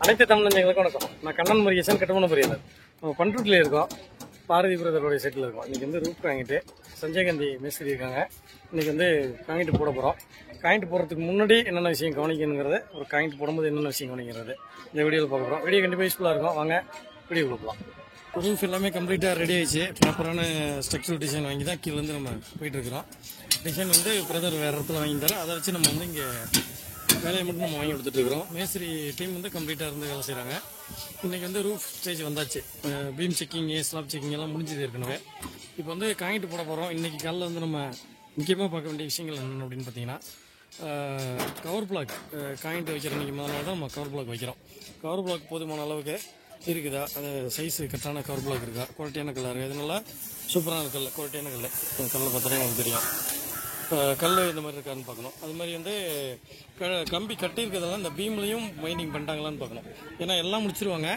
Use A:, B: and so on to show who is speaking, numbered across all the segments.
A: அனைத்து தமிழஞ்சங்களுக்கு வணக்கம். நான் கண்ணன் முருகேசன், கட்டுமான பொறியாளர். நம்ம பண்ருட்டில் இருக்கோம், பாரதி பிரதருடைய செட்டில் இருக்கோம். இன்றைக்கி வந்து ரூப் காங்கிட்டு சஞ்சய்காந்தி மேஸ்திரி இருக்காங்க. இன்றைக்கி வந்து காங்கிட்டு போட போகிறோம். காங்கிட்டு போடுறதுக்கு முன்னாடி என்னென்ன விஷயம் கவனிக்கணுங்கிறது, ஒரு காங்கிட்டு போடும்போது என்னென்ன விஷயம் கவனிக்கிறது இந்த வீடியோவில் பார்க்க போகிறோம். வீடியோ கண்டிப்பாக யூஸ்ஃபுல்லாக இருக்கும். வாங்க வீடியோ கொடுக்கலாம். ரூஃப் எல்லாமே கம்ப்ளீட்டாக ரெடி ஆகிடுச்சு. ப்ராப்பரான ஸ்ட்ரக்சர் டிசைன் வாங்கி தான் கீழே வந்து நம்ம போயிட்டுருக்கிறோம். டிசைன் வந்து பிரதர் வேறு இடத்துல வாங்கி தரோம். அதை வச்சு நம்ம வந்து இங்கே வேலையை மட்டும் நம்ம வாங்கி கொடுத்துட்ருக்குறோம். மேஸ்திரி டீம் வந்து கம்ப்ளீட்டாக இருந்து வேலை செய்கிறாங்க. இன்றைக்கி வந்து ரூஃப் ஸ்டேஜ் வந்தாச்சு. பீம் செக்கிங்கு, ஸ்லாப் செக்கிங் எல்லாம் முடிஞ்சது ஏற்கனவே. இப்போ வந்து காங்கிட்டு போட போகிறோம். இன்றைக்கி காலையில் வந்து நம்ம முக்கியமாக பார்க்க வேண்டிய விஷயங்கள் என்னென்னு அப்படின்னு பார்த்தீங்கன்னா, கவர் பிளாக் காங்கிட்டு வைக்கிற இன்றைக்கி முதல் நாள் தான் நம்ம கவர் பிளாக் வைக்கிறோம். கவர் பிளாக் போதுமான அளவுக்கு இருக்குதா, அது சைஸு கரெக்டான கவர் பிளாக் இருக்கா, குவாலிட்டியான கலர், இதனால சூப்பரான கல், குவாலிட்டியான கல், கல்லை பார்த்தாலே நமக்கு தெரியும். கல் இந்த மாதிரி இருக்கான்னு பார்க்கணும். அது மாதிரி வந்து கம்பி கட்டியிருக்கிறதெல்லாம் இந்த பீம்லையும் மைண்டிங் பண்ணிட்டாங்களான்னு பார்க்கணும். ஏன்னா எல்லாம் முடிச்சிருவாங்க,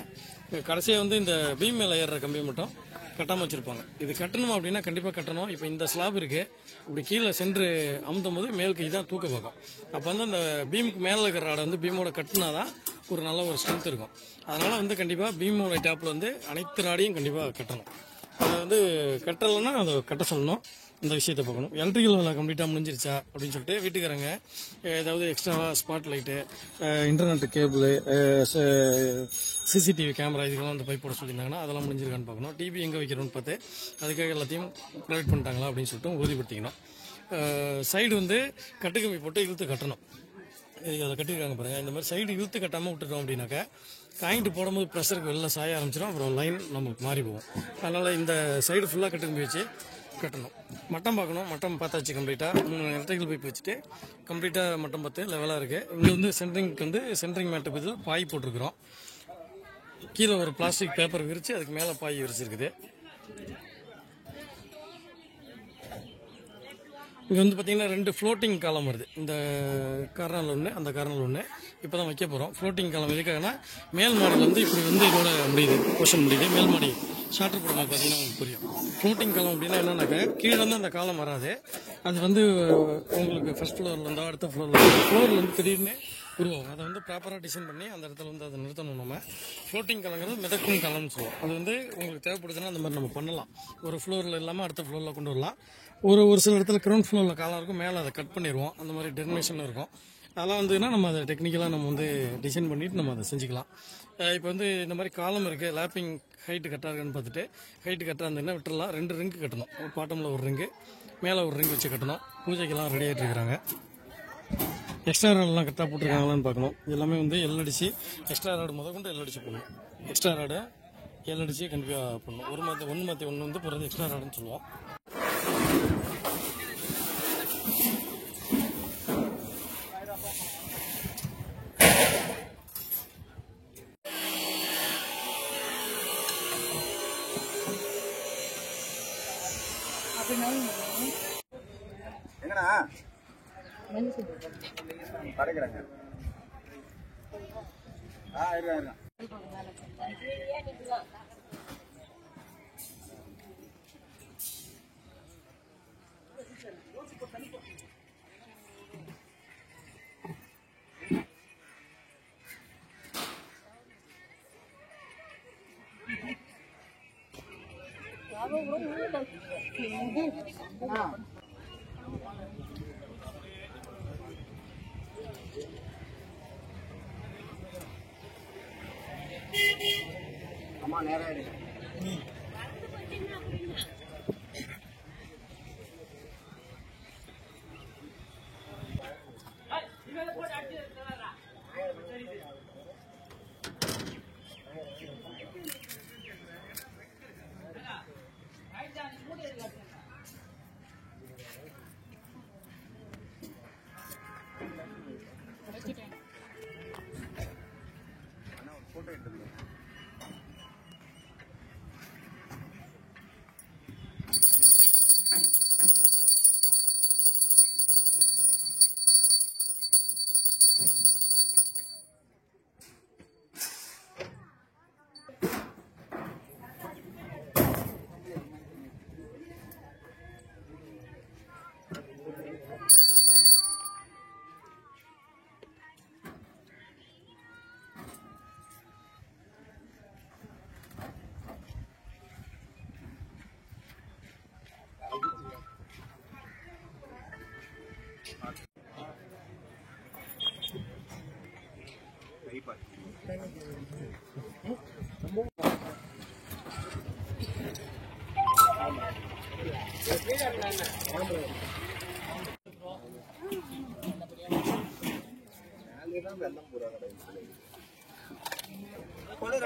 A: கடைசியாக வந்து இந்த பீம் மேலே ஏறுற கம்பியை மட்டும் கட்டாமல் வச்சுருப்பாங்க. இது கட்டணும் அப்படின்னா கண்டிப்பாக கட்டணும். இப்போ இந்த ஸ்லாப் இருக்குது, இப்படி கீழே சென்று அமுத்தும் போது மேலுக்கு இதான் தூக்க பார்க்கும். அப்போ வந்து அந்த பீமுக்கு மேலே இருக்கிற ஆடை வந்து பீமோட கட்டினா தான் ஒரு நல்ல ஒரு ஸ்ட்ரென்த் இருக்கும். அதனால் வந்து கண்டிப்பாக பீமோட டேப்பில் வந்து அனைத்து ராடையும் கண்டிப்பாக கட்டணும். அதை வந்து கட்டலைன்னா அதை கட்ட சொல்லணும். இந்த விஷயத்தை பார்க்கணும். எலக்ட்ரிக்கல் வேலை கம்ப்ளீட்டாக முடிஞ்சிருச்சா அப்படின்னு சொல்லிட்டு வீட்டுக்காரங்க ஏதாவது எக்ஸ்ட்ராவாக spot light, internet cable, CCTV camera இதுக்கெல்லாம் வந்து பைப் போட சொல்லியிருந்தாங்கன்னா அதெல்லாம் முடிஞ்சிருக்கான்னு பார்க்கணும். டிவி எங்கே வைக்கிறோன்னு பார்த்து அதுக்காக எல்லாத்தையும் ப்ரொவைட் பண்ணிட்டாங்களா அப்படின்னு சொல்லிட்டு உறுதிப்படுத்திக்கணும். சைடு வந்து கட்டுக்கம்பி போட்டு இழுத்து கட்டணும். அதை கட்டியிருக்காங்க பாருங்கள். இந்த மாதிரி சைடு இழுத்து கட்டாமல் விட்டுட்டோம் அப்படின்னாக்கா காயின்ட்டு போடும்போது ப்ரெஷருக்கு வெளில சாய ஆரம்பிச்சிடும். அப்புறம் லைன் நமக்கு மாறி போகும். அதனால் இந்த சைடு ஃபுல்லாக கட்டுக்கம்பி வச்சு கட்டணும். மட்டம் பார்க்கணும். மட்டம் பார்த்தாச்சு கம்ப்ளீட்டாக. 3 எலக்ட்ரிக்கல் பைப் வச்சுட்டு கம்ப்ளீட்டாக மட்டம் பார்த்து லெவலாக இருக்குது. இங்கே வந்து சென்ட்ரிங்க்கு வந்து சென்ட்ரிங் மேட்டு பதில் பாய் போட்டிருக்கிறோம். கீழே ஒரு பிளாஸ்டிக் பேப்பர் விரித்து அதுக்கு மேலே பாய் விரிச்சிருக்குது. இங்கே வந்து பார்த்திங்கன்னா 2 ஃப்ளோட்டிங் காலம் வருது. இந்த கார்னரில் ஒன்று, அந்த கார்னரில் ஒன்று. இப்போ தான் வைக்க போகிறோம். ஃப்ளோட்டிங் காலம் எதுக்காகனா மேல் மாடியில் வந்து இப்படி வந்து இதோட முடியுது, போர்ஷன் முடியுது. மேல் மாடி ஷார்ட்டர் போடும்போது பார்த்தீங்கன்னா உங்களுக்கு புரியும். ஃப்ளோட்டிங் காலம் அப்படின்னா என்னன்னாக்கா கீழே வந்து அந்த காலம் வராது. அது வந்து உங்களுக்கு ஃபர்ஸ்ட் ஃப்ளோரில் இருந்தால் அடுத்த ஃப்ளோரில் வந்து திடீர்னு உருவாகும். அதை வந்து ப்ராப்பராக டிசைன் பண்ணி அந்த இடத்துல வந்து அதை நிறுத்தணும். நம்ம ஃப்ளோட்டிங் காலங்கிறது மிதக்கும் காலம்னு சொல்லுவோம். அது வந்து உங்களுக்கு தேவைப்படுதுன்னா அந்த மாதிரி நம்ம பண்ணலாம். ஒரு ஃப்ளோரில் இல்லாமல் அடுத்த ஃப்ளோரில் கொண்டு வரலாம். ஒரு சில இடத்துல கிரவுண்ட் ஃப்ளோரில் காலம் இருக்கும், மேலே அதை கட் பண்ணிடுவோம். அந்த மாதிரி டெர்மினேஷன் இருக்கும். அதெல்லாம் வந்துன்னா நம்ம அதை டெக்னிக்கலாக நம்ம வந்து டிசைன் பண்ணிவிட்டு நம்ம அதை செஞ்சுக்கலாம். இப்போ வந்து இந்த மாதிரி காலம் இருக்குது. லேப்பிங் ஹைட்டு கரெக்டாக இருக்குன்னு பார்த்துட்டு ஹைட்டு கரெக்டாக இருந்ததுன்னா விட்டுடலாம். 2 ரிங்கு கட்டணும். பாட்டமில் ஒரு ரிங்கு, மேலே ஒரு ரிங்கு வச்சு கட்டணும். பூஜைக்கெல்லாம் ரெடி ஆகிட்டு இருக்கிறாங்க. எக்ஸ்ட்ரா ராடெல்லாம் கரெக்டாக போட்டிருக்காங்களான்னு பார்க்கணும். எல்லாமே வந்து எல்அடிச்சு எக்ஸ்ட்ரா ராடு கொண்டு எல்அடிச்சு போடணும். எக்ஸ்ட்ரா ராடை எல்அடிச்சு கண்டிப்பாக பண்ணணும். ஒன்று மாற்றி ஒன்று வந்து போகிறது எக்ஸ்ட்ரா ராடுன்னு சொல்லுவோம்.
B: எங்கண்ணா படைக்கிறாங்க. இருங்க அம்மா நேரம் எடுங்க. போட்டோ எடுத்துங்க.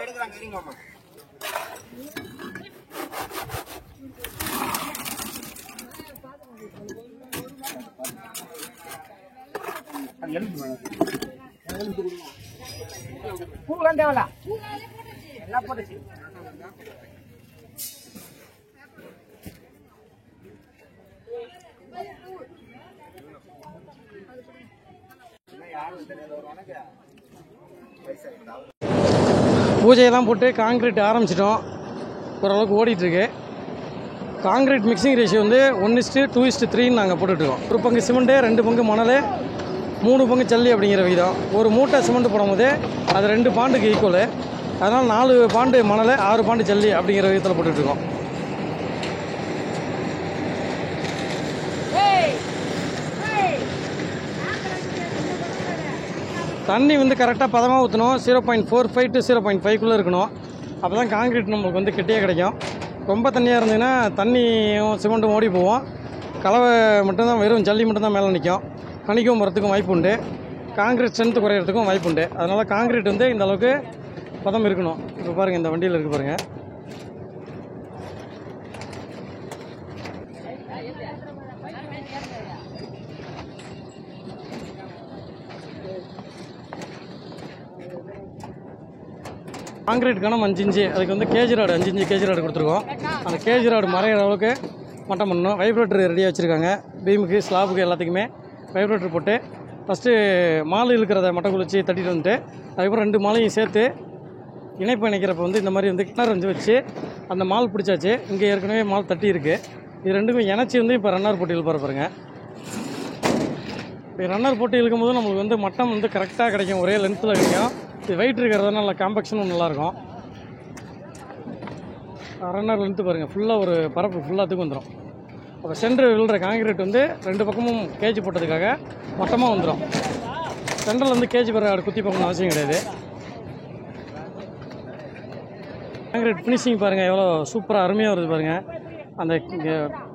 B: எடுக்கிறாங்க இருங்கம்மா. பூலாம் தேவையில்ல, எல்லாம் போட்டுச்சு.
A: பூஜையெல்லாம் போட்டு காங்கிரீட் ஆரம்பிச்சிட்டோம். ஓரளவுக்கு ஓடிட்டுருக்கு. காங்கிரீட் மிக்சிங் ரேஷியோ வந்து 1:2:3 நாங்கள் போட்டுட்ருக்கோம். ஒரு பங்கு சிமெண்ட்டு, 2 பங்கு மணல், 3 பங்கு ஜல்லி அப்படிங்கிற விதம். ஒரு மூட்டை சிமெண்ட் போடும்போது அது 2 பாண்டுக்கு ஈக்குவலு. அதனால் 4 பாண்டு மணல், 6 பாண்டு ஜல்லி அப்படிங்கிற விதத்தில் போட்டுட்ருக்கோம். தண்ணி வந்து கரெக்டாக பதமாக ஊற்றணும். 0.45 to 0.5 இருக்கணும். அப்போ தான் காங்கிரீட் நம்மளுக்கு வந்து கெட்டியாக கிடைக்கும். ரொம்ப தண்ணியாக இருந்ததுன்னா தண்ணியும் சிமெண்ட்டும் ஓடி போவோம். கலவை மட்டும்தான், வெறும் ஜல்லி மட்டும்தான் மேலே நிற்கும். பனிக்கும் வரத்துக்கும் வாய்ப்பு உண்டு. காங்கிரீட் ஸ்ட்ரென்த்து குறையிறதுக்கும் வாய்ப்பு உண்டு. அதனால் காங்கிரீட் வந்து இந்த அளவுக்கு பதம் இருக்கணும். இப்போ பாருங்கள், இந்த வண்டியில் இருக்குது பாருங்கள். காங்கிரீட் கணம் 5 இன்ச்சு. அதுக்கு வந்து KG rod 5 inch KG rod கொடுத்துருக்கோம். அந்த கேஜி ராடு மறையிற அளவுக்கு மட்டம் பண்ணணும். வைப்ரேட்டர் ரெடியாக வச்சுருக்காங்க. பீமுக்கு, ஸ்லாபுக்கு எல்லாத்துக்குமே வைப்ரேட்டர் போட்டு ஃபஸ்ட்டு மால் இழுக்கிறத மட்டை குளிச்சு தட்டிட்டு வந்துட்டு அதுக்கப்புறம் 2 மாலையும் சேர்த்து இணைப்பு இணைக்கிறப்ப வந்து இந்த மாதிரி வந்து கிணறு வந்து வச்சு அந்த மால் பிடிச்சாச்சு. இங்கே ஏற்கனவே மால் தட்டி இருக்குது. இது ரெண்டுமே இணைச்சி வந்து இப்போ ரன்னர் போட்டு இழுப்பாரு பாருங்க. இப்போ ரன்னர் போட்டு இழுக்கும்போது நம்மளுக்கு வந்து மட்டம் வந்து கரெக்டாக கிடைக்கும், ஒரே லென்த்தில் கிடைக்கும். இது வெயிட் இருக்கிறதுனால நல்லா காம்பேக்ஷனும் நல்லாயிருக்கும். ரன்னர் லென்த்து பாருங்கள், ஃபுல்லாக ஒரு பரப்பு ஃபுல்லாத்துக்கும் வந்துடும். அப்போ சென்டர் விழுற காங்கிரீட் வந்து 2 பக்கமும் கேஜி போட்டதுக்காக மொத்தமாக வந்துடும். சென்டரில் வந்து கேஜி பிறகு குத்தி பார்க்கணும் அவசியம் கிடையாது. காங்கிரீட் ஃபினிஷிங் பாருங்கள் எவ்வளோ சூப்பராக அருமையாக வருது பாருங்கள். அந்த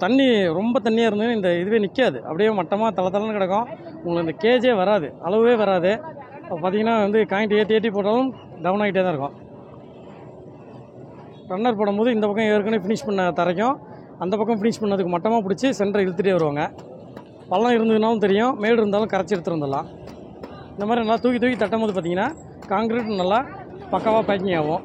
A: தண்ணி ரொம்ப தண்ணியாக இருந்ததுன்னு இந்த இதுவே நிற்காது, அப்படியே மட்டமாக தளன்னு கிடக்கும். உங்களுக்கு இந்த கேஜே வராது, அளவே வராது. இப்போ பார்த்தீங்கன்னா வந்து காயிண்ட் ஏற்றி போட்டாலும் டவுன் ஆகிட்டே தான் இருக்கும். ரன்னர் போடும்போது இந்த பக்கம் ஏற்கனவே ஃபினிஷ் பண்ண தரைக்கும் அந்த பக்கம் ஃபினிஷ் பண்ணதுக்கு மட்டமாக பிடிச்சி சென்டரை இழுத்துட்டே வருவாங்க. பள்ளம் இருந்ததுனாலும் தெரியும், மேடு இருந்தாலும் கரைச்சி எடுத்துகிட்டு வந்துடலாம். இந்த மாதிரி நல்லா தூக்கி தட்டும் போது பார்த்தீங்கன்னா காங்கிரீட் நல்லா பக்காவாக பேக்கிங் ஆகும்.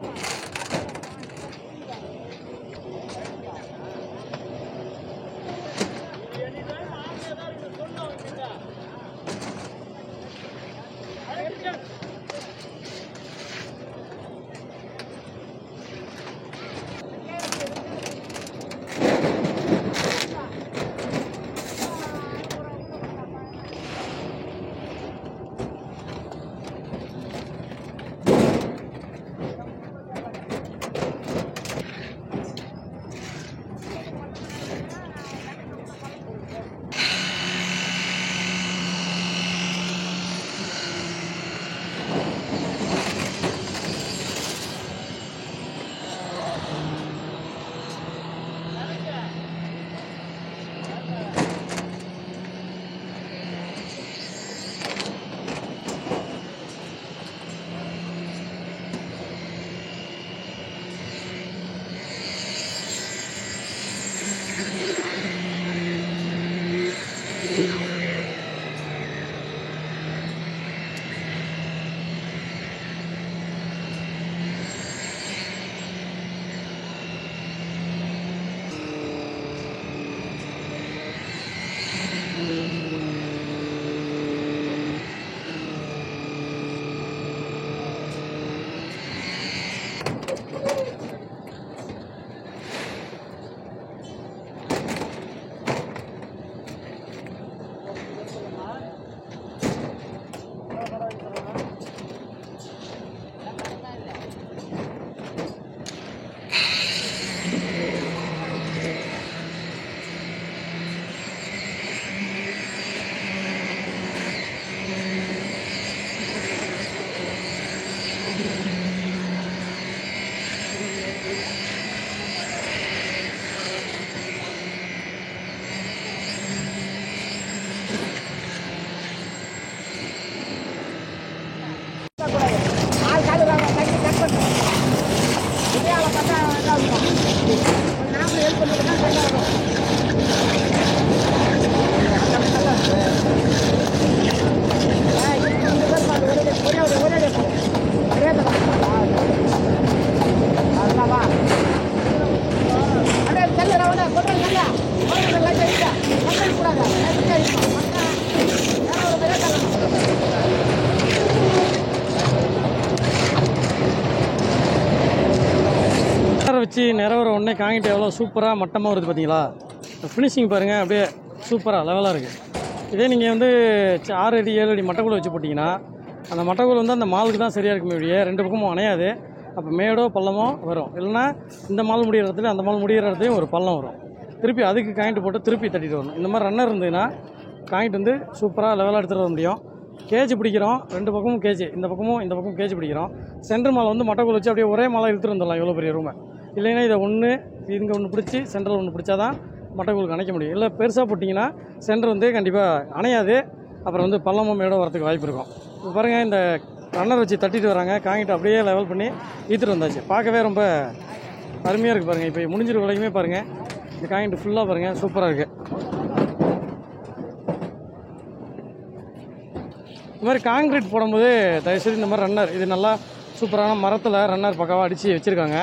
A: அடித்து நிறவர உடனே காங்கிட்டு எவ்வளோ சூப்பராக மட்டமாக வருது பார்த்தீங்களா? ஃபினிஷிங் பாருங்கள், அப்படியே சூப்பராக லெவலாக இருக்குது. இதே நீங்கள் வந்து 6 அடி 7 அடி மட்டைக்குள்ள வச்சு போட்டிங்கன்னா அந்த மட்டைக்குள்ள வந்து அந்த மாலுக்கு தான் சரியாக இருக்குமே ஒழிய 2 பக்கமும் அணையாது. அப்போ மேடோ பள்ளமோ வரும். இல்லைன்னா இந்த மால் முடிகிற இடத்துல அந்த மால் முடிகிற இடத்துலையும் ஒரு பள்ளம் வரும். திருப்பி அதுக்கு காயின்ட்டு போட்டு திருப்பி தட்டிட்டு வரணும். இந்த மாதிரி ரன்னர் இருந்ததுன்னா காயின்ட் வந்து சூப்பராக லெவலாக எடுத்துகிட்டு வர முடியும். கேஜ் பிடிக்கிறோம், 2 பக்கமும் கேஜ், இந்த பக்கமும் கேஜ் பிடிக்கிறோம். சென்டர் மாலை வந்து மட்டைக்குள்ள வச்சு அப்படியே ஒரே மாலை இழுத்துட்டு வந்துடலாம் இவ்வளோ பெரிய ரூமை. இல்லைன்னா இதை இங்கே ஒன்று பிடிச்சி சென்டரில் ஒன்று பிடிச்சா தான் மட்டைக்குழுக்கு அணைக்க முடியும். இல்லை பெருசாக போட்டிங்கன்னா சென்டர் வந்து கண்டிப்பாக அணையாது. அப்புறம் வந்து பள்ளமும் மேடோ வரதுக்கு வாய்ப்பு இருக்கும். இப்போ பாருங்கள், இந்த ரன்னர் வச்சு தட்டிட்டு வராங்க. காங்கிட்டு அப்படியே லெவல் பண்ணி ஈத்துட்டு வந்தாச்சு. பார்க்கவே ரொம்ப அருமையாக இருக்குது பாருங்கள். இப்போ முடிஞ்சிரு வரைக்குமே பாருங்கள், இந்த காங்கிட்டு ஃபுல்லாக பாருங்கள், சூப்பராக இருக்குது. இந்த மாதிரி காங்கிரீட் போடும்போது தயவுசெய்து இந்த மாதிரி ரன்னர், இது நல்லா சூப்பரான மரத்தில் ரன்னர் பக்காவாக அடித்து வச்சுருக்காங்க.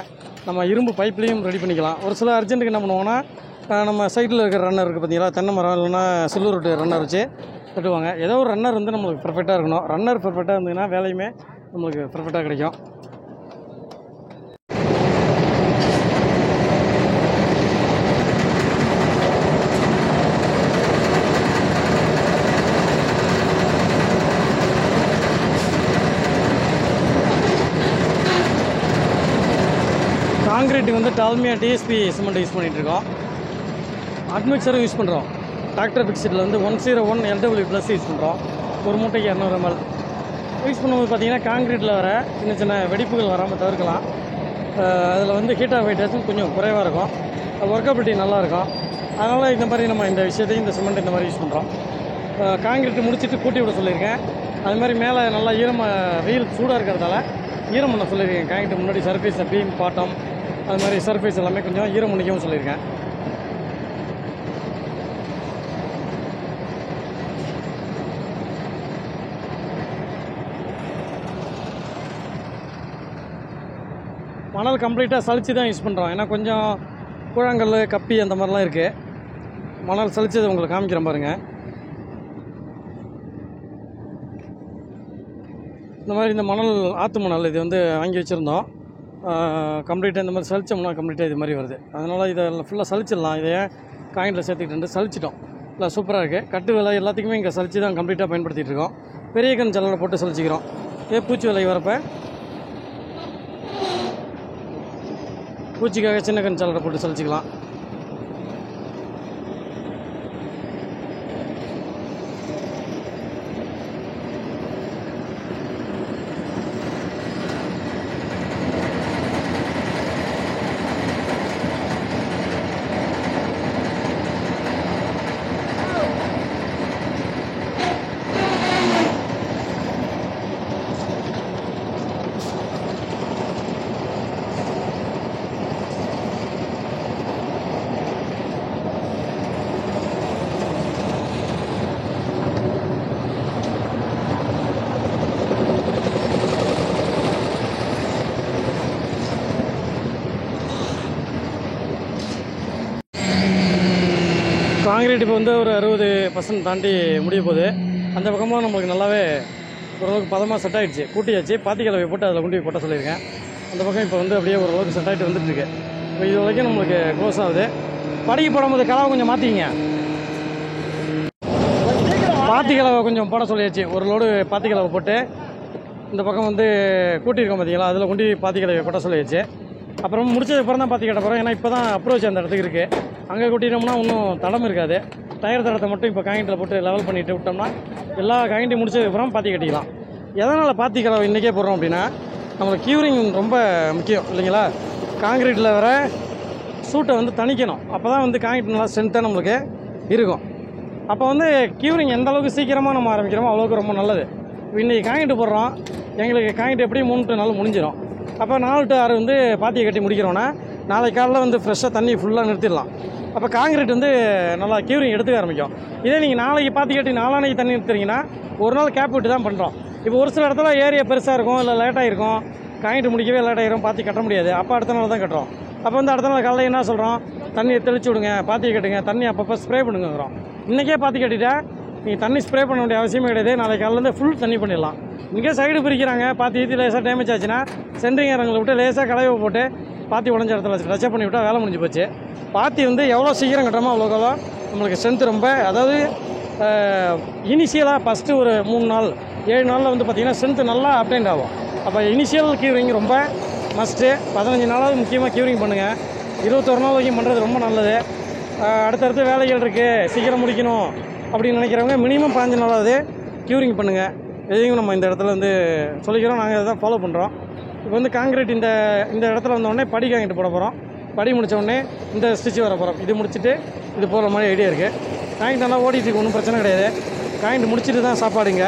A: நம்ம இரும்பு பைப்லேயும் ரெடி பண்ணிக்கலாம். ஒரு சில அர்ஜென்ட்டுக்கு என்ன பண்ணுவோன்னா, நம்ம சைட்டில் இருக்கிற ரன்னர் இருக்குது பார்த்தீங்களா, தென்னை மரம் இல்லைன்னா சில்வர் வுட் ரன்னர் வச்சு கட்டுவாங்க. ஏதோ ஒரு ரன்னர் வந்து நம்மளுக்கு பர்ஃபெக்டாக இருக்கணும். ரன்னர் பர்ஃபெக்டாக இருந்ததுன்னா வேலையுமே நம்மளுக்கு பர்ஃபெக்டாக கிடைக்கும். காங்கிரீட்டுக்கு வந்து டால்மியா டிஎஸ்பி சிமெண்ட் யூஸ் பண்ணிகிட்ருக்கோம். அட்மிக்சரும் யூஸ் பண்ணுறோம். டாக்டர் பிக்ஸிட்டில் வந்து 101 LW+ யூஸ் பண்ணுறோம். ஒரு மூட்டைக்கு 200 ml யூஸ் பண்ணும்போது பார்த்தீங்கன்னா காங்கிரீட்டில் வர சின்ன சின்ன வெடிப்புகள் வராமல் தவிர்க்கலாம். அதில் வந்து ஹீட் ஆஃப் வைட்டேஷன் கொஞ்சம் குறைவாக இருக்கும், ஒர்க்கபிலிட்டி நல்லாயிருக்கும். அதனால் இந்த மாதிரி நம்ம இந்த விஷயத்தையும் இந்த சிமெண்ட் இந்த மாதிரி யூஸ் பண்ணுறோம். காங்கிரீட்டு முடிச்சுட்டு கூட்டி விட சொல்லியிருக்கேன். அது மாதிரி மேலே நல்லா வெயில் சூடாக இருக்கிறதால ஈரம் பண்ண சொல்லியிருக்கேன். காங்கிரீட்டு முன்னாடி சர்ஃபேஸ் பீம் பாட்டம் அது மாதிரி சர்ஃபேஸ் எல்லாமே கொஞ்சம் ஈரம் பண்ணிக்கவும் சொல்லியிருக்கேன். மணல் கம்ப்ளீட்டாக சளிச்சு தான் யூஸ் பண்ணுறோம். ஏன்னா கொஞ்சம் கூழாங்கல் கப்பி அந்த மாதிரிலாம் இருக்குது. மணல் சளிச்சது உங்களுக்கு காமிக்கிறேன் பாருங்கள். இந்த மாதிரி இந்த மணல் ஆற்று மணல் இது வந்து வாங்கி வச்சுருந்தோம். கம்ப்ளீட்டாக இந்த மாதிரி சளிச்சோம்னா கம்ப்ளீட்டாக இது மாதிரி வருது. அதனால் இதை ஃபுல்லாக சளிச்சிடலாம். இதை காயினில் சேர்த்துக்கிட்டு சளிச்சிட்டோம். இல்லை சூப்பராக இருக்குது. கட்டு விலை எல்லாத்துக்குமே இங்கே சளிச்சு தான் கம்ப்ளீட்டாக பயன்படுத்திகிட்டு இருக்கோம். பெரிய கண் ஜல்லடை போட்டு சளிச்சிக்கிறோம். இதே பூச்சி விலை வரப்போ பூச்சிக்காக சின்ன கண் ஜல்லடை போட்டு சளிச்சிக்கலாம். காங்கிரீட் இப்போ வந்து ஒரு 60% தாண்டி முடிய போகுது. அந்த பக்கமாக நம்மளுக்கு நல்லாவே ஓரளவுக்கு பதமாக செட் ஆகிடுச்சு. கூட்டியாச்சு, பாத்தி கலவை போட்டு அதில் கொண்டு போய் போட்ட சொல்லியிருக்கேன். அந்த பக்கம் இப்போ வந்து அப்படியே ஓரளவுக்கு செட் ஆகிட்டு வந்துட்டுருக்கு. இப்போ இது வரைக்கும் நம்மளுக்கு க்ளோஸ் ஆகுது. படகு போடும்போது கலவை கொஞ்சம் மாற்றிக்கிங்க. பாத்தி கலவை கொஞ்சம் போட சொல்லியாச்சு. ஒரு லோடு பாத்தி கலவை போட்டு இந்த பக்கம் வந்து கூட்டியிருக்கோம் பார்த்தீங்களா, அதில் கொண்டு பாத்தி கலவை போட்ட சொல்லியாச்சு. அப்புறம் முடிச்சதுக்கப்புறம் தான் பாத்தி கட்ட போகிறோம். ஏன்னா இப்போ தான் அப்ரோச் அந்த இடத்துக்கு இருக்குது. அங்கே கொட்டிட்டோம்னா இன்னும் தடம் இருக்காது. டயர் தடத்தை மட்டும் இப்போ காயின்ட்டில் போட்டு லெவல் பண்ணிவிட்டு விட்டோம்னா எல்லா காயின்ட்டையும் முடிச்சதுக்கப்புறம் பாத்தி கட்டிக்கலாம். எதனால் பாத்தி கலவை இன்றைக்கே போடுறோம் அப்படின்னா, நம்மளுக்கு கியூரிங் ரொம்ப முக்கியம் இல்லைங்களா. காங்கிரீட்டில் வர சூட்டை வந்து தணிக்கணும். அப்போ தான் வந்து காங்கிரீட் நல்லா ஸ்ட்ரென்த்தாக நம்மளுக்கு இருக்கும். அப்போ வந்து கியூரிங் எந்த அளவுக்கு சீக்கிரமாக நம்ம ஆரம்பிக்கிறோமோ அவ்வளோக்கு ரொம்ப நல்லது. இப்போ இன்றைக்கி காங்கிரீட் போடுறோம், எங்களுக்கு காங்கிரீட் எப்படியும் 3 to 4 முடிஞ்சிடும். அப்போ 4 to 6 வந்து பாத்தியை கட்டி முடிக்கிறோன்னா நாளைக்கு காலையில் வந்து ஃப்ரெஷ்ஷாக தண்ணி ஃபுல்லாக நிறுத்திடலாம். அப்போ காங்கிரீட் வந்து நல்லா கியூரிங் எடுத்துக்க ஆரம்பிக்கும். இதே நீங்கள் நாளைக்கு பாத்தி கட்டி நாளானைக்கு தண்ணி நிறுத்துறீங்கன்னா ஒரு நாள் கேப் விட்டு தான் பண்ணுறோம். இப்போ ஒரு சில இடத்துல ஏரியா பெருசாக இருக்கும், இல்லை லேட்டாக இருக்கும், காங்கிரீட் முடிக்கவே லேட்டாகிடும், பாத்தி கட்ட முடியாது. அப்போ அடுத்த நாள் தான் கட்டுறோம். அப்போ வந்து அடுத்த நாள் காலையில் என்ன சொல்கிறோம், தண்ணியை தெளிச்சு விடுங்க, பாத்தியை கட்டுங்க, தண்ணி அப்பப்போ ஸ்ப்ரே பண்ணுங்கிறோம். இன்றைக்கே பாத்தி கட்டிட்டா நீங்கள் தண்ணி ஸ்ப்ரே பண்ண வேண்டிய அவசியமே கிடையாது. நாளைக்கு காலையிலேருந்து ஃபுல் தண்ணி பண்ணிடலாம். இங்கே சைடு பிரிக்கிறாங்க, பாத்தி லேசாக டேமேஜ் ஆச்சுன்னா சென்ட்ரிங் இறங்களை விட்டு லேசாக கலவை போட்டு பாத்தி உடஞ்ச இடத்துல டச்சப் பண்ணி விட்டால் வேலை முடிஞ்சு போச்சு. பாத்தி வந்து எவ்வளோ சீக்கிரம் கட்டுறோமோ அவ்வளோக்கெவ்வளோ நம்மளுக்கு ஸ்ட்ரென்த் ரொம்ப, அதாவது இனிஷியலாக ஃபஸ்ட்டு ஒரு 3 நாள் 7 நாளில் வந்து பார்த்திங்கன்னா ஸ்ட்ரென்த்து நல்லா அப்டெண்ட் ஆகும். அப்போ இனிஷியல் க்யூரிங் ரொம்ப மஸ்ட்டு. 15 நாளாவது முக்கியமாக க்யூரிங் பண்ணுங்கள். 21 நாள் வரைக்கும் பண்ணுறது ரொம்ப நல்லது. அடுத்தடுத்து வேலைகள் இருக்குது, சீக்கிரம் முடிக்கணும் அப்படின்னு நினைக்கிறவங்க மினிமம் 15 நாளாவது க்யூரிங் பண்ணுங்கள். எதையும் நம்ம இந்த இடத்துல வந்து சொல்லிக்கிறோம், நாங்கள் இதை ஃபாலோ பண்ணுறோம். இப்போ வந்து காங்கிரீட் இந்த இடத்துல வந்தோடனே படி காங்கிட்டு போட போகிறோம். படி முடித்த உடனே இந்த ஸ்டிச் வர போகிறோம். இது முடிச்சுட்டு இது போகிற மாதிரி ஐடியா இருக்குது. காயிண்ட் நல்லா ஓடிட்டு ஒன்றும் பிரச்சனை கிடையாது. காயிண்ட் முடிச்சுட்டு தான் சாப்பாடுங்க.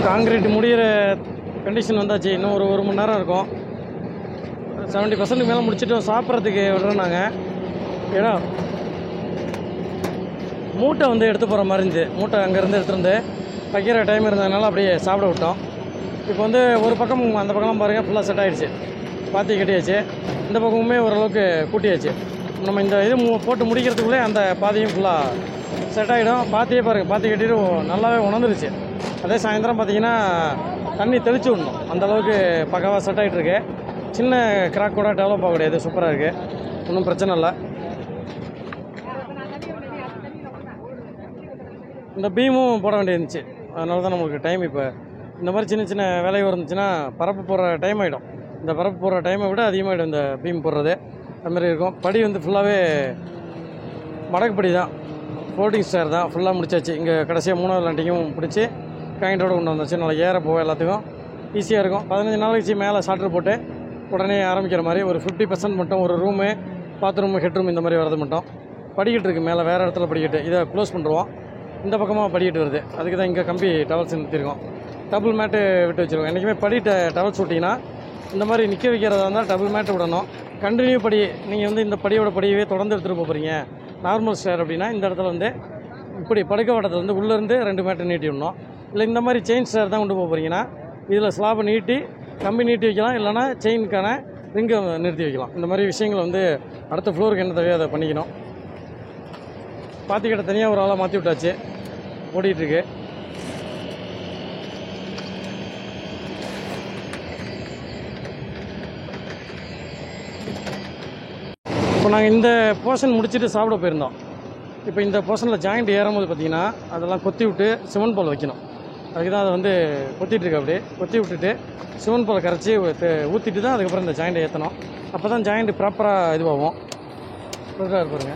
A: காங்கிரீட் முடிகிற கண்டிஷன் வந்தாச்சு. இன்னும் ஒரு மணி நேரம் இருக்கும். 70% மேலே முடிச்சுட்டு சாப்பிட்றதுக்கு விடுறோம் நாங்கள். ஏன்னா மூட்டை வந்து எடுத்து போகிற மாதிரி இருந்துச்சு. மூட்டை அங்கேருந்து எடுத்துருந்து வைக்கிற டைம் இருந்ததுனால அப்படியே சாப்பிட விட்டோம். இப்போ வந்து ஒரு பக்கம் அந்த பக்கம்லாம் பாருங்கள் ஃபுல்லாக செட் ஆகிடுச்சு. பாத்தி கட்டியாச்சு. இந்த பக்கமுமே ஓரளவுக்கு கூட்டியாச்சு. நம்ம இந்த இது போட்டு முடிக்கிறதுக்குள்ளே அந்த பாதையும் ஃபுல்லாக செட் ஆகிடும். பாத்தியே பாருங்கள், பாத்தி கட்டிட்டு நல்லாவே உணர்ந்துருச்சு. அதே சாயந்தரம் பார்த்தீங்கன்னா தண்ணி தெளிச்சு விடணும். அந்தளவுக்கு பக்காவாக செட் ஆகிட்டுருக்கு. சின்ன கிராக் கூட டெவலப் ஆக கிடையாது. சூப்பராக இருக்குது, ஒன்றும் பிரச்சனை இல்லை. இந்த பீமும் போட வேண்டியிருந்துச்சு. அதனால தான் நம்மளுக்கு டைம் இப்போ இந்த மாதிரி சின்ன சின்ன வேலைகள் இருந்துச்சுன்னா பரப்பு போடுற டைம் ஆகிடும். இந்த பரப்பு போடுற டைமை விட அதிகமாகிடும் இந்த பீம் போடுறது. அதுமாதிரி இருக்கும். படி வந்து ஃபுல்லாகவே மடக்கு படி தான், ஃபோல்டிங் ஸ்டார் தான். ஃபுல்லாக முடிச்சாச்சு. இங்கே கடைசியாக 3வது லாண்டிங்கும் பிடிச்சி காயிண்டோடு கொண்டு வந்தாச்சு. நல்லா ஏற போக எல்லாத்துக்கும் ஈஸியாக இருக்கும். 15 நாள் கழிச்சு மேலே ஷார்ட்ரு போட்டு உடனே ஆரம்பிக்கிற மாதிரி ஒரு 50% மட்டும் ஒரு ரூமு, பாத்ரூமு, ஹெட்ரூம் இந்த மாதிரி வரது மட்டும். படிக்கட்டு இருக்குது மேலே, வேறு இடத்துல படிக்கட்டு. இதை க்ளோஸ் பண்ணுறோம். இந்த பக்கமாக படிக்கட்டு வருது. அதுக்கு தான் இங்கே கம்பி டவல்ஸ் நிறுத்திருக்கோம். டபுள் மேட்டு விட்டு வச்சுருக்கோம். என்றைக்குமே படி டவல்ஸ் விட்டிங்கன்னா இந்த மாதிரி நிற்க வைக்கிறதா இருந்தால் டபுள் மேட்டு விடணும். கண்டினியூ படி நீங்கள் வந்து இந்த படியோட படியவே தொடர்ந்து எடுத்துகிட்டு போகிறீங்க. நார்மல் ஸ்டேர் அப்படின்னா இந்த இடத்துல வந்து இப்படி படுக்க வட்டத்தில் வந்து உள்ளேருந்து 2 மேட்டு நீட்டி விடணும். இல்லை இந்த மாதிரி செயின் ஸ்டேர் தான் கொண்டு போகிறீங்கன்னா இதில் ஸ்லாபை நீட்டி கம்பி நீட்டி வைக்கலாம். இல்லைனா செயினுக்கான ரிங்கை நிறுத்தி வைக்கலாம். இந்த மாதிரி விஷயங்கள் வந்து அடுத்த ஃப்ளோருக்கு என்ன தேவையோ அதை பண்ணிக்கணும். பாத்திக்கிட்ட தனியாக ஒரு ஆளாக மாற்றி விட்டாச்சு, ஓடிட்டுருக்கு. இப்போ நாங்கள் இந்த போர்ஷன் முடிச்சுட்டு சாப்பிட போயிருந்தோம். இப்போ இந்த போர்ஷனில் ஜாயிண்ட் ஏறும்போது பார்த்திங்கன்னா அதெல்லாம் கொத்தி விட்டு சிமெண்ட் பால் வைக்கணும். அதுக்கு தான் அதை வந்து கொத்திட்டுருக்கு. அப்படியே கொத்தி விட்டுட்டு சிமெண்ட் பால் கரைச்சி ஊற்றிட்டு தான் அதுக்கப்புறம் இந்த ஜாயிண்ட்டை ஏற்றணும். அப்போ தான் ஜாயிண்ட் ப்ராப்பராக இதுவாகும். பாருங்க,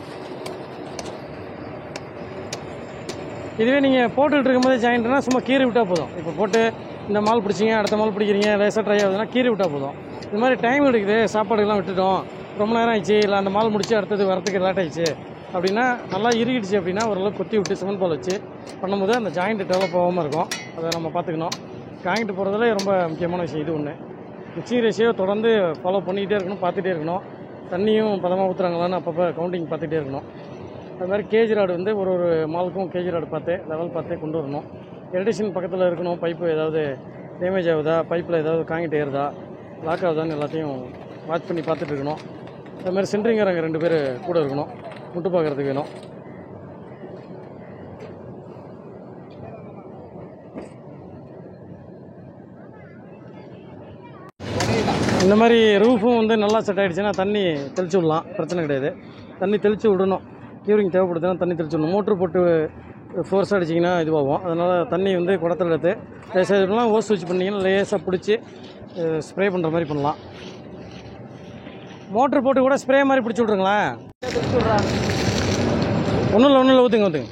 A: இதுவே நீங்கள் போட்டுக்கிட்டு இருக்கும்போது ஜாயிண்ட்னா சும்மா கீறி விட்டால் போதும். இப்போ போட்டு இந்த மால் பிடிச்சிங்க, அடுத்த மால் பிடிக்கிறீங்க, லேசாக ட்ரை ஆகுதுன்னா கீறி விட்டால் போதும். இது மாதிரி டைம் எடுக்குது, சாப்பாடுக்கெல்லாம் விட்டுட்டோம், ரொம்ப நேரம் ஆயிடுச்சு, இல்லை அந்த மால் முடிச்சு அடுத்தது வரத்துக்கு லேட் ஆயிடுச்சு அப்படின்னா நல்லா இறுகிடுச்சு அப்படின்னா ஓரளவுக்கு கொத்தி விட்டு சிமெண்ட் பால் வச்சு பண்ணும்போது அந்த ஜாயிண்ட் டெவலப் ஆகாமல் இருக்கும். அதை நம்ம பார்த்துக்கணும். காயிண்ட் போகிறதுல ரொம்ப முக்கியமான விஷயம் இது ஒன்று. மிக்சிங் ரேஷியோ தொடர்ந்து ஃபாலோ பண்ணிக்கிட்டே இருக்கணும், பார்த்துட்டே இருக்கணும். தண்ணியும் பதமாக ஊற்றுறாங்களான்னு அப்பப்போ கவுண்டிங் பார்த்துட்டே இருக்கணும். அது மாதிரி கேஜ் ராடு வந்து ஒரு மாலுக்கும் கேஜ் ராடு பார்த்து லெவல் பார்த்தே கொண்டு வரணும். எலக்ட்ரிஷியன் பக்கத்தில் இருக்கணும். பைப்பு ஏதாவது டேமேஜ் ஆகுதா, பைப்பில் ஏதாவது காங்கிட்டு ஏறுதா, லாக் ஆகுதான்னு எல்லாத்தையும் வாட்ச் பண்ணி பார்த்துட்டு இருக்கணும். அது மாதிரி சென்ட்ரிங்கர் அங்கே 2 பேர் கூட இருக்கணும், முட்டு பார்க்குறதுக்கு வேணும். இந்த மாதிரி ரூஃபும் வந்து நல்லா செட் ஆகிடுச்சுன்னா தண்ணி தெளிச்சு விடலாம், பிரச்சனை கிடையாது. தண்ணி தெளித்து விடணும். க்யூரிங் தேவைப்படுதுன்னா தண்ணி தெளிச்சு விடணும். மோட்ரு போட்டு ஃபோர்ஸ் அடிச்சிங்கன்னா இதுவாகும். அதனால் தண்ணி வந்து குடத்தில் எடுத்து லேசாக பண்ணலாம். ஓஸ் வச்சு பண்ணிங்கன்னா லேசாக பிடிச்சி ஸ்ப்ரே பண்ணுற மாதிரி பண்ணலாம். மோட்ரு போட்டு கூட ஸ்ப்ரே மாதிரி பிடிச்சி விட்ருங்களேன். ஒன்றும் இல்லை ஊற்றுங்க.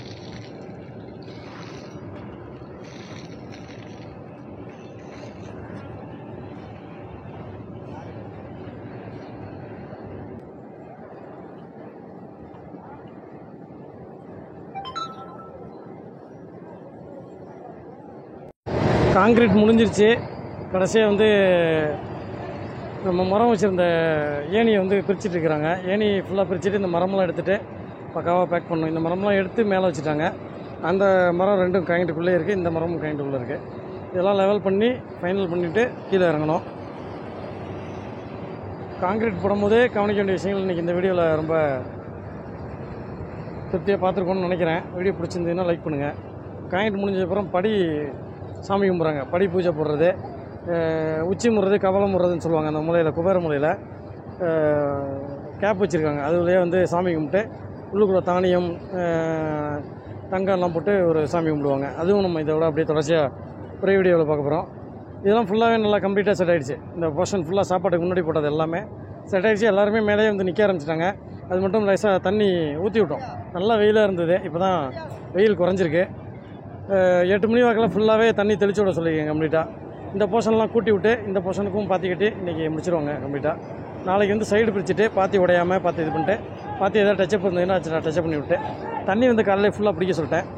A: காங்கிரீட் முடிஞ்சிருச்சு. கடைசியாக வந்து நம்ம மரம் வச்சுருந்த ஏணியை வந்து பிரிச்சுட்டு இருக்கிறாங்க. ஏணி ஃபுல்லாக பிரிச்சுட்டு இந்த மரமெல்லாம் எடுத்துகிட்டு பக்காவாக பேக் பண்ணணும். இந்த மரம்லாம் எடுத்து மேலே வச்சுட்டாங்க. அந்த மரம் ரெண்டும் காயின்ட்டுக்குள்ளே இருக்குது, இந்த மரமும் காயின்ட்டுக்குள்ளே இருக்குது. இதெல்லாம் லெவல் பண்ணி ஃபைனல் பண்ணிவிட்டு கீழே இறங்கணும். காங்கிரீட் போடும்போதே கவனிக்க வேண்டிய விஷயங்கள் இன்றைக்கி இந்த வீடியோவில் ரொம்ப திருப்தியாக பார்த்துருக்கோன்னு நினைக்கிறேன். வீடியோ பிடிச்சிருந்ததுன்னா லைக் பண்ணுங்கள். காயின்ட் முடிஞ்சதுக்கப்புறம் படி சாமி கும்பிட்றாங்க. படி பூஜை போடுறது, உச்சி முடுறது, கவலம் முடுறதுன்னு சொல்லுவாங்க. அந்த மூலையில் குபேர மூலையில் கேப் வச்சுருக்காங்க. அதுலேயே வந்து சாமி கும்பிட்டு உள்ளுக்குள்ள தானியம் தங்கம்லாம் போட்டு ஒரு சாமி கும்பிடுவாங்க. அதுவும் நம்ம இதோட அப்படியே தொடர்ச்சியாக ஒரே வீடியோவில் பார்க்க போகிறோம். இதெல்லாம் ஃபுல்லாகவே நல்லா கம்ப்ளீட்டாக செட் ஆகிடுச்சு. இந்த போர்ஷன் ஃபுல்லாக சாப்பாட்டுக்கு முன்னாடி போட்டது எல்லாமே செட் ஆகிடுச்சு. எல்லாருமே மேலேயே வந்து நிற்க ஆரம்பிச்சிட்டாங்க. அது மட்டும் லேசாக தண்ணி ஊற்றி விட்டோம். நல்லா வெயிலாக இருந்தது. இப்போ தான் வெயில் குறைஞ்சிருக்கு. 8 மணி வாக்கில் ஃபுல்லாகவே தண்ணி தெளிச்சு விட சொல்லியிருக்கேன் கம்ப்ளீட்டாக. இந்த போர்ஷன்லாம் கூட்டி விட்டு இந்த போர்ஷனுக்கும் பாத்தி கட்டி இன்றைக்கி முடிச்சிருவாங்க கம்ப்ளீட்டாக. நாளைக்கு வந்து சைடு பிரிச்சுட்டு பாத்தி உடையாமல் பாத்தி இது பண்ணிட்டு பாத்தி எதாவது டச்சப் இருந்ததுன்னா டச்சப் பண்ணி விட்டு தண்ணி வந்து காலையில் ஃபுல்லாக பிடிக்க சொல்லிட்டேன்.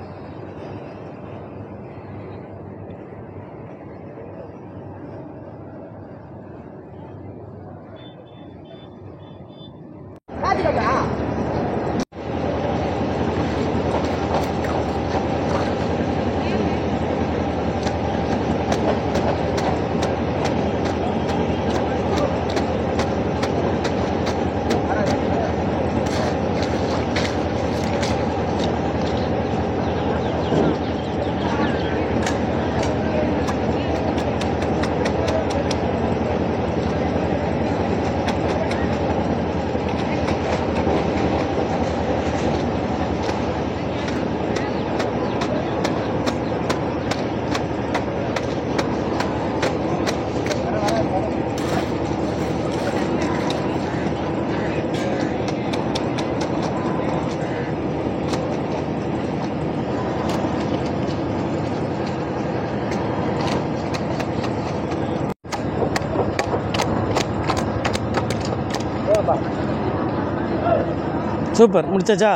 A: சூப்பர், முடிச்சாச்சா?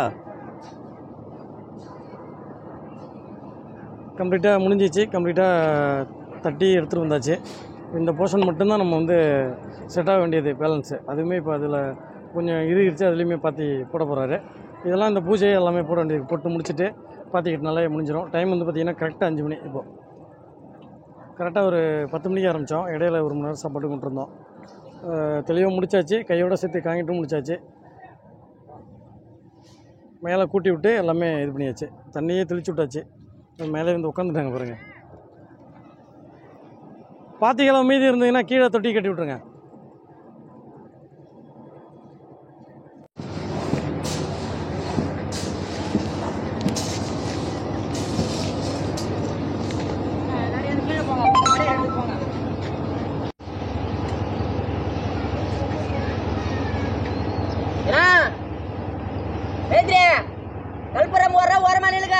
A: கம்ப்ளீட்டாக முடிஞ்சிச்சு. கம்ப்ளீட்டாக தட்டி எடுத்துகிட்டு வந்தாச்சு. இந்த போர்ஷன் மட்டும்தான் நம்ம வந்து செட்டாக வேண்டியது பேலன்ஸு. அதுவுமே இப்போ அதில் கொஞ்சம் இருந்துச்சு. அதுலேயுமே பாத்தி போட போகிறாரு. இதெல்லாம் இந்த பூஜை எல்லாமே போட வேண்டியது. போட்டு முடிச்சுட்டு பாத்திக்கிட்டனாலே முடிஞ்சிடும். டைம் வந்து பார்த்திங்கன்னா கரெக்டாக 5 மணி. இப்போது கரெக்டாக ஒரு 10 மணிக்கு ஆரம்பித்தோம். இடையில 1 மணி நேரம் சாப்பாடு கொண்டு இருந்தோம். தெளிவாக முடிச்சாச்சு. கையோடு சேர்த்து காங்கிட்டும் முடிச்சாச்சு. மேலே கூட்டி விட்டு எல்லாமே இது பண்ணியாச்சு. தண்ணியே தெளிச்சு விட்டாச்சு. மேலே வந்து உட்காந்துட்டாங்க பாருங்கள். பாத்திக்கலாம் மீதி இருந்ததுன்னா கீழே தொட்டி கட்டி விட்ருங்க.
B: கல்புரம் ஓரமா நிலுங்க.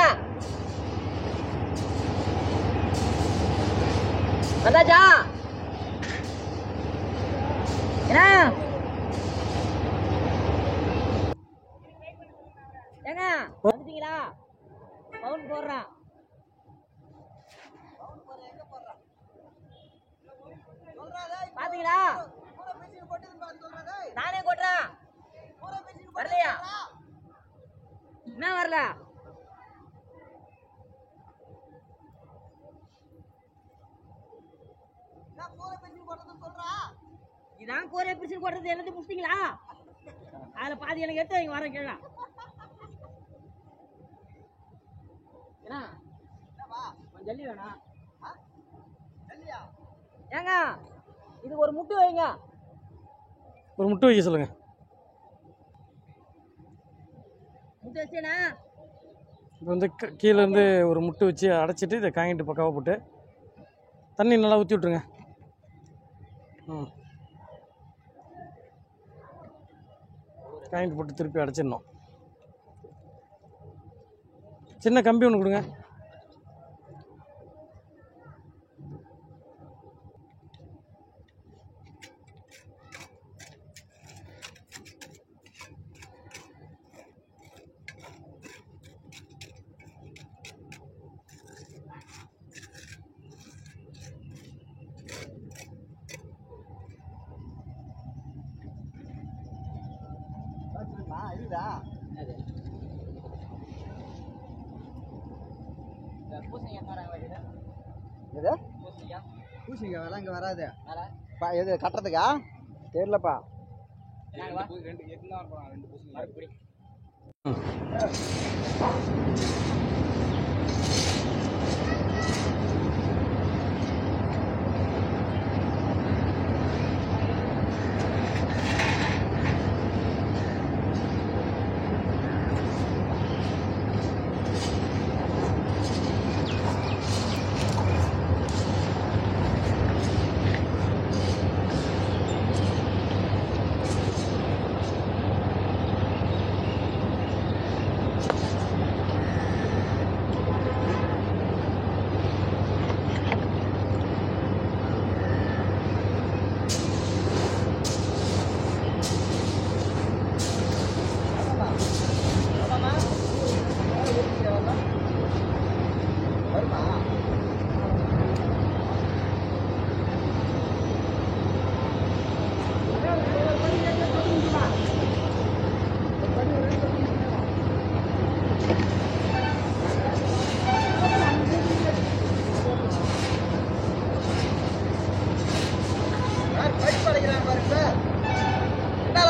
B: வந்தாச்சா? ஏங்க வந்துட்டீங்களா? பவுன் போடுறான். பாத்தீங்களா? நானே கொட்டுறேன். வரலையா? என்ன வரல? இதான் கோரை பிரிச்சு போடுறது. எல்லாத்தையும் முடிச்சிட்டீங்களா? அதுல பாதி எனக்கு எடுத்து வைங்க. வரேன் கேளா. ஜல்லி வேணா? ஏங்க இது ஒரு முட்டு வைங்க.
A: ஒரு முட்டு வைக்க சொல்லுங்க.
B: முட்டு வச்சேனா
A: இப்போ வந்து கீழேருந்து ஒரு முட்டு வச்சு அடைச்சிட்டு இதை காங்கிட்டு பக்காவாக போட்டு தண்ணி நல்லா ஊற்றி விட்ருங்க. காயின்ட் போட்டு திருப்பி அடைச்சிடணும். சின்ன கம்பி ஒன்று கொடுங்க.
C: இது பூசணிக்காய் வேலை இங்கே வராது எது கட்டுறதுக்கா தெரியலப்பா.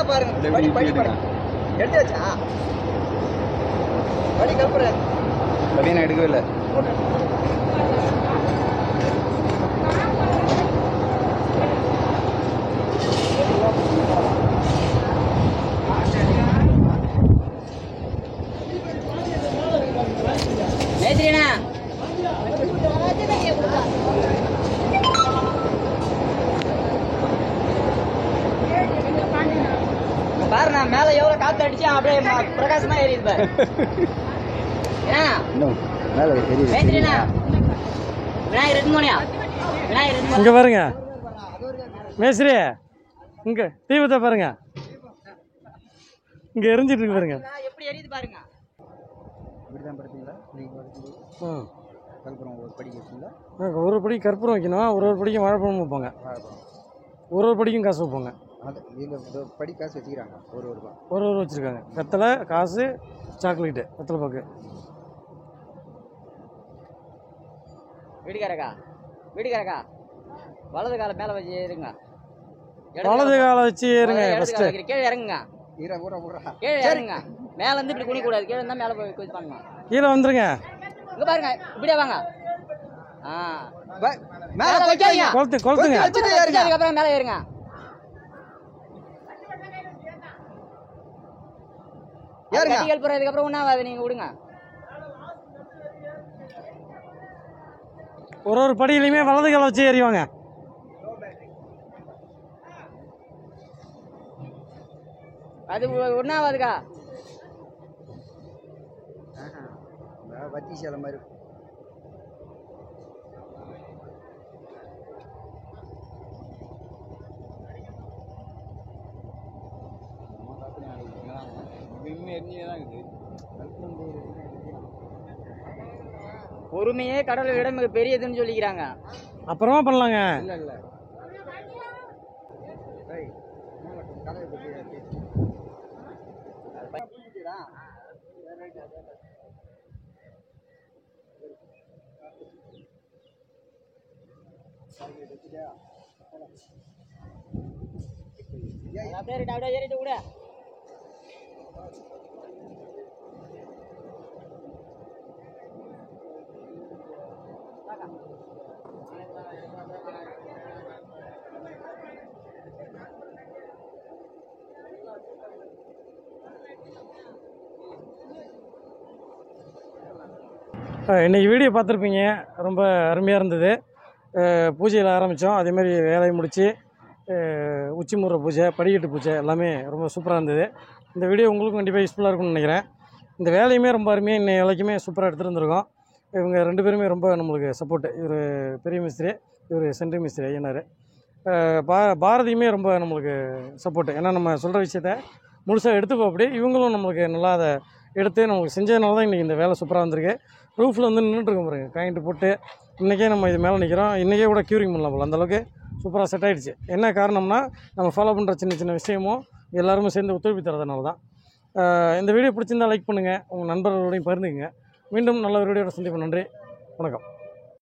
C: பாருங்க படி படி பாருங்க எடுத்தாச்சா படி கல்புற படி நான் எடுக்கவே இல்லை. பாருண்ணா மேல எவ்வளவு காத்து அடிச்சு அப்படியே பிரகாசமா ஏறிது பாரு.
A: இங்க பாருங்க மேஸ்திரி, இங்க தீபத்தை பாருங்க, இங்க எரிஞ்சிட்டு இருக்கு பாருங்க.
B: எப்படி எரியுது பாருங்க.
A: ஒரு படி கற்பூரம் வைக்கணும், ஒரு படிக்கும் வாழைப்பழம் வைப்பாங்க, ஒரு படிக்கும் காசு வைப்பாங்க.
C: படி காசு வச்சுக்கிறாங்க,
A: ஒரு வச்சிருக்காங்க. வெத்தலை காசு சாக்லேட்டு வெத்தலை பாக்கு.
B: வீடுகாரக்கா வலது கால மேல வச்சு ஏறுங்க,
A: வலது கால வச்சு ஏறுங்க.
B: கீழே இறங்குங்க, கீழே இறங்குங்க. மேல இருந்து இப்படி குனி கூடாது, கீழே இருந்தா மேல போய் பண்ணலாம்.
A: கீழே வந்துருங்க.
B: இங்க பாருங்க, இப்படியே வாங்க.
A: கொளுத்துங்க.
B: அதுக்கப்புறம் மேல ஏறுங்க. கட்டிகள் போறதுக்கு அப்புறம் ஒண்ணாவது நீங்க விடுங்க.
A: ஒரு படியிலையுமே வலது கால வச்சு ஏறிவாங்க.
B: அது ஒண்ணாவதுக்கா
C: வத்தி சேலை மாதிரி.
B: பொறுமையே கடலை விட மிக பெரியதுன்னு சொல்லிக்கிறாங்க.
A: அப்புறமா பண்ணலாங்க.
B: ஏறிட்டு கூட
A: இன்றைக்கி வீடியோ பார்த்துருப்பீங்க. ரொம்ப அருமையாக இருந்தது. பூஜையில் ஆரம்பித்தோம், அதேமாதிரி வேலையை முடித்து உச்சி முறை பூஜை, படிக்கட்டு பூஜை எல்லாமே ரொம்ப சூப்பராக இருந்தது. இந்த வீடியோ உங்களுக்கும் கண்டிப்பாக யூஸ்ஃபுல்லாக இருக்கும்னு நினைக்கிறேன். இந்த வேலையுமே ரொம்ப அருமையாக இன்னும் வேலைக்குமே சூப்பராக எடுத்துகிட்டு வந்திருக்கோம். இவங்க 2 பேருமே ரொம்ப நம்மளுக்கு சப்போர்ட்டு. இவர் பெரிய மிஸ்திரி, இவர் சென்ட்ரி மிஸ்திரி ஐயனார். பாரதியுமே ரொம்ப நம்மளுக்கு சப்போர்ட்டு. ஏன்னா நம்ம சொல்கிற விஷயத்த முழுசாக எடுத்துப்போம். அப்படி இவங்களும் நம்மளுக்கு நல்லா அதை எடுத்து நம்மளுக்கு செஞ்சதுனால தான் இன்றைக்கி இந்த வேலை சூப்பராக வந்திருக்கு. ரூஃபில் வந்து நின்றுட்டுருக்கோம் பாருங்க, காயின்ட்டு போட்டு இன்றைக்கே நம்ம இது மேலே நிற்கிறோம். இன்றைக்கே கூட க்யூரிங் பண்ணலாம் போல், அந்தளவுக்கு சூப்பராக செட் ஆகிடுச்சு. என்ன காரணம்னா நம்ம ஃபாலோ பண்ணுற சின்ன சின்ன விஷயமும் எல்லாருமே சேர்ந்து ஒத்துழைப்பு தரதுனால தான். இந்த வீடியோ பிடிச்சிருந்தால் லைக் பண்ணுங்கள், உங்கள் நண்பர்களோடையும் பகிர்ந்துக்குங்க. மீண்டும் நல்ல ஒரு வீடியோட சந்திப்போம். நன்றி. வணக்கம்.